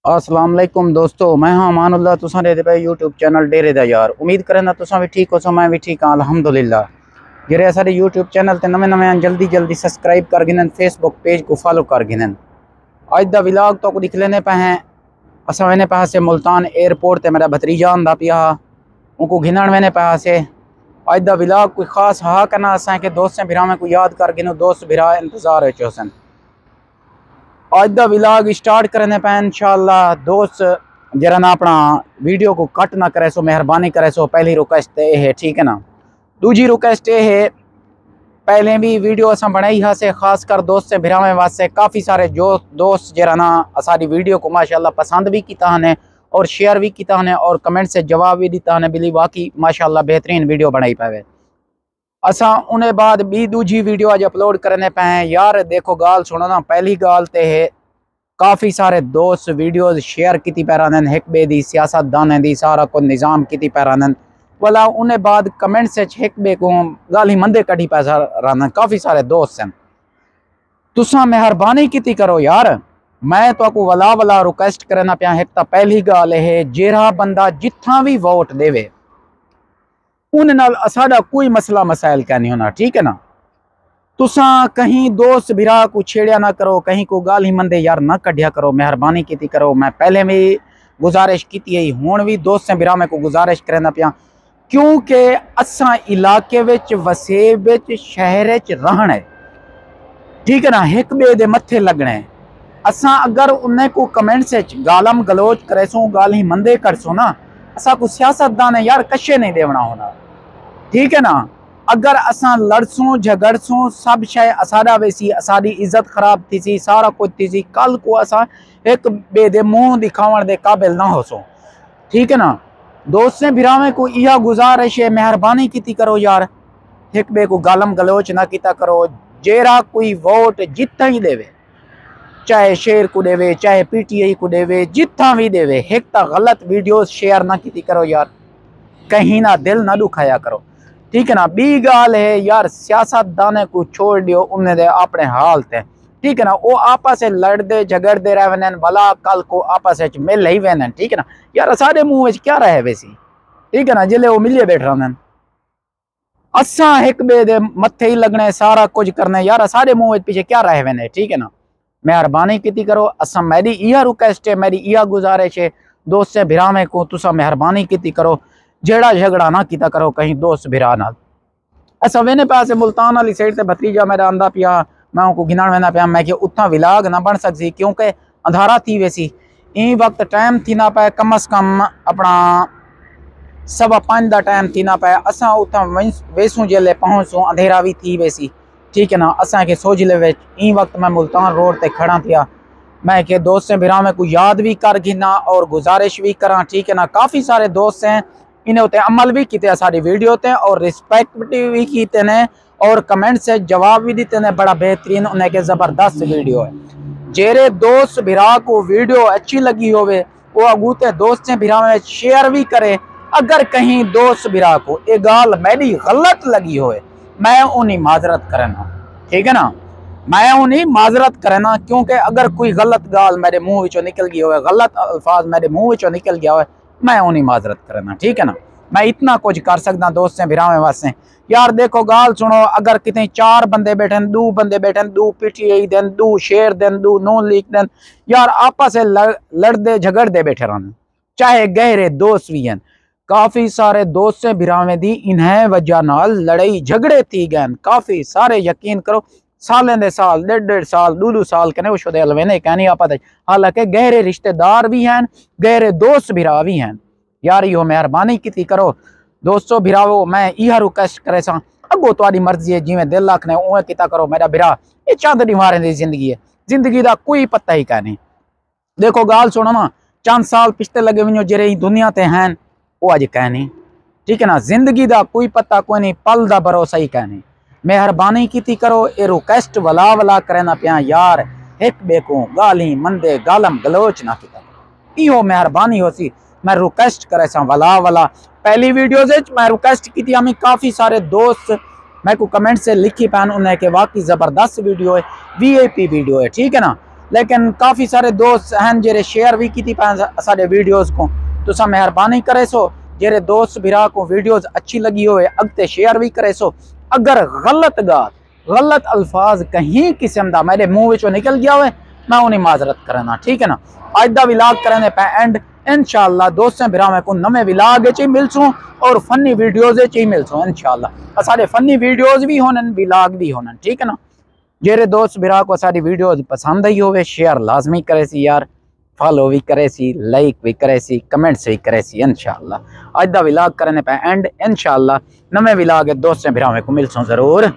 अस्सलाम वालेकुम दोस्तों, मैं हाँ अमानुल्लाह। तुसां दे पे यूट्यूब चैनल डेरे दा यार। उम्मीद करें तुसां भी ठीक हो, मैं भी ठीक हाँ अल्हम्दुलिल्लाह। जेरे सारे यूट्यूब चैनल ते नवे नवे जल्दी जल्दी सब्सक्राइब कर गिनन, फेसबुक पेज को फॉलो कर गिनन। अज दा व्लॉग तो दिख लेने पे हैं। असा वेने पे से मुल्तान एयरपोर्ट ते मेरा भतीजा आंदा पिया, उनको घिनण वेने पे से। अज दा व्लॉग कोई खास हा करना असा के दोस्तें भिरावें को याद कर गिनो, दोस्त भिरा इंतजार होसन। आज दा व्लॉग स्टार्ट करने पे इंशाअल्लाह। दोस्त जरा ना अपना वीडियो को कट ना करे सो मेहरबानी करे सो, पहली रिक्वेस्ट ये है, ठीक है ना। दूजी रिक्वेस्ट ये है, पहले भी वीडियो असा बनाई हा से खास कर दोस्त से भिरावें वास्ते। काफ़ी सारे जो दोस्त जरा ना असारी वीडियो को माशाअल्लाह पसंद भी किया ने और शेयर भी किया ने और कमेंट से जवाब भी दिता ने। बिली बाकी माशाअल्लाह बेहतरीन वीडियो बनाई पावे। असा उन्हें बाद भी दूजी वीडियो आज अपलोड करने पे हैं यार। देखो गाल सुनो ना, पहली गाल ते है काफ़ी सारे दोस्त वीडियोज शेयर की पैरानन, एक बे दी सियासतदान दी सारा को निज़ाम की पैरानन वाला। उन्हें बाद कमेंट से एक बे को गाली मंदे कढ़ी पैसा रन। काफ़ी सारे दोस्त हैं, तुसा मेहरबानी की करो यार। मैं तो आपको वला वला रिक्वेस्ट करना पिया। एक तो पहली गाल है, जेरा बंदा जिथा भी वोट देवे उन नाल साडा कोई मसला मसाइल क्या नहीं होना, ठीक है ना। तुसा कहीं दोस्त भिरा को छेड़िया ना करो, कहीं को गाल ही मंदे यार ना कढ़िया करो, मेहरबानी की करो। मैं पहले भी गुजारिश की हूँ भी दोस्त भिरा में को गुजारिश करना पिया, क्योंकि असा इलाके विच वसे विच शहर रहना है, ठीक है ना। एक बे दे मथे लगना है। असा अगर उन्हें को कमेंट से गालम गलोच करे सो, गाल ही मंदे कर सो ना, असा को सियासतदान यार कशे नहीं देवना होना, ठीक है ना। अगर असा लड़सों झगड़सों सब शय असाड़ा वैसी, असाड़ी इज्जत खराब थी सी, सारा कुछ थी सी। कल को असा एक बे दे मुंह दिखावन दे काबिल ना हो सो, ठीक है ना। दोस्तें भिरावें को यह गुजारिश है, मेहरबानी की करो यार, एक बे को गालम गलोच ना किता करो। जेरा कोई वोट जितना ही देवे, चाहे शेर को देवे चाहे पीटीआई को देवे, जितना भी देवे, एक तो गलत वीडियो शेयर ना की करो यार, कहीं ना दिल ना दुखाया करो, ठीक है ना। बी गाल है यार, सियासतदान को छोड़ दियो, उन्हें दे अपने हाल थे, ठीक है ना। वो आपस से लड़ते झगड़ते रहे भला कल को आपस मिल ही वे, ठीक है ना। यार सारे मुंह क्या रहे वैसी, ठीक है ना, जिले वो मिलिए बैठ रहे असा एक बे दे मथे ही लगने, सारा कुछ करने यार, सारे मुंह पीछे क्या रहे वे, ठीक है ना। मेहरबानी की करो। असा मेरी यह रिक्वेस्ट है, मेरी यह गुजारिश है दोस्त से भिरावे को, तुसा मेहरबानी की करो, जेड़ा झगड़ा ना किता करो कहीं दोस्त भिरा नाल। असा वेने पास मुल्तान वाली साइड से भतीजा मेरा आंदा पिया, मैं उनको गिनण वेना पिया। मैं कि उतना विलाग ना बन सकती, क्योंकि अंधारा थी वैसी। ई वक्त टाइम थी ना पाए, कम अज कम अपना 5:15 का टाइम थी ना पाए। असा उतना वेसू जेले पहुंचूं अंधेरा भी थी वैसी, ठीक है ना। असा के सोजले विच ई वक्त मैं मुल्तान रोड ते खड़ा थिया। मैं के दोस्त भिरावे को याद भी कर गिना और गुजारिश भी करा, ठीक है ना। काफ़ी सारे दोस्त हैं, इन्हें उते अमल भी किते सारी वीडियो ते और रिस्पेक्ट भी कीते ने और कमेंट से जवाब भी दिते ने। बड़ा बेहतरीन उन्हें के ज़बरदस्त वीडियो है। जेरे दोस्त भिरा को वीडियो अच्छी लगी होवे वो अगूते दोस्त भिरा में शेयर भी करे। अगर कहीं दोस्त भिरा को ये गाल मेरी गलत लगी होवे, मैं उन्हें माजरत करना, ठीक है ना। मैं उन्हें माजरत करना, क्योंकि अगर कोई गलत गाल मेरे मुंह विचों निकल गई हो, गलत अल्फाज मेरे मुंह विचों निकल गया हो, मैं उन्हें माजरत करना, ठीक है ना। मैं इतना कुछ कर सकता दोस्त से भिरावे वास्ते यार। देखो गाल सुनो, अगर कितने 4 बंदे बैठे, 2 बंदे बैठे, 2 पीटीआई देन, 2 शेर देन, 2 नॉन लीग देन, यार आपस से लड़ते झगड़ते बैठे रहने, चाहे गहरे दोस्त भी हैं। काफ़ी सारे दोस्त से भिरावे दी इन्हें वजह नाल लड़ाई झगड़े थी गए, काफ़ी सारे। यकीन करो सालें दे साल, 1.5 साल, 2 साल कने वो शुदे अलवेने कहनी आप। हालांकि गहरे रिश्तेदार भी हैं, गहरे दोस्त भिरा भी हैं यार। यो मेहरबानी की करो दोस्तों भिरावो। मैं यह रिक्वेस्ट करे सा, अगो तुहाडी मर्जी है, जिमें दिल आखने उवें किता करो मेरा भिरा। ये चंद दीवारें दी जिंदगी है, जिंदगी का कोई पता ही क्या नहीं। देखो गाल सुनो ना, चंद साल पिछले लगे वनो जेरे दुनिया ते हैं वो अज कह नहीं, ठीक है ना। जिंदगी का कोई पता कोई नहीं, पल का भरोसा ही कह नहीं। मेहरबानी की करो, ये रिक्वेस्ट वला वला करना पिया यार। एक बे को गाली मंदे गालम गलोच ना किता, इहो मेहरबानी हो सी। मैं रिक्वेस्ट करे सा वला वला। पहली वीडियो मैं रिक्वेस्ट की थी, हमें काफ़ी सारे दोस्त मैं को कमेंट से लिखी पैन उन्हें के वाकई ज़बरदस्त वीडियो है, वीआईपी वीडियो है, ठीक है ना। लेकिन काफ़ी सारे दोस्त हैं जेरे शेयर भी की साढ़े वीडियोज़ को, तुसा मेहरबानी करे सो जेरे दोस्त बिरा को वीडियोज़ अच्छी लगी हो अगते शेयर भी करे सो। अगर गलत गाल गलत अल्फाज कहीं किस्म का मेरे मुंह विचों निकल गया हो मैं उन्हें माजरत करना, ठीक है ना। अज का विलाग करने पे एंड इंशाअल्लाह दोस्तों बिरावें को नवे विलाग च मिलसूँ और फनी वीडियोज़ च मिलसूँ इंशाअल्लाह। सारे फनी वीडियोज़ भी होने विलाग भी होने, ठीक है ना। जेरे दोस्त बिरा को सारी वीडियोज़ पसंद आई होवे शेयर लाजमी करे सी यार, फॉलो भी करे सी, लाइक भी करे सी, कमेंट्स भी करे सी इंशाअल्लाह। अज का विलाग करने पे एंड इंशाअल्लाह नवे विलाग दोस्तों बिरावें को मिलसूँ जरूर।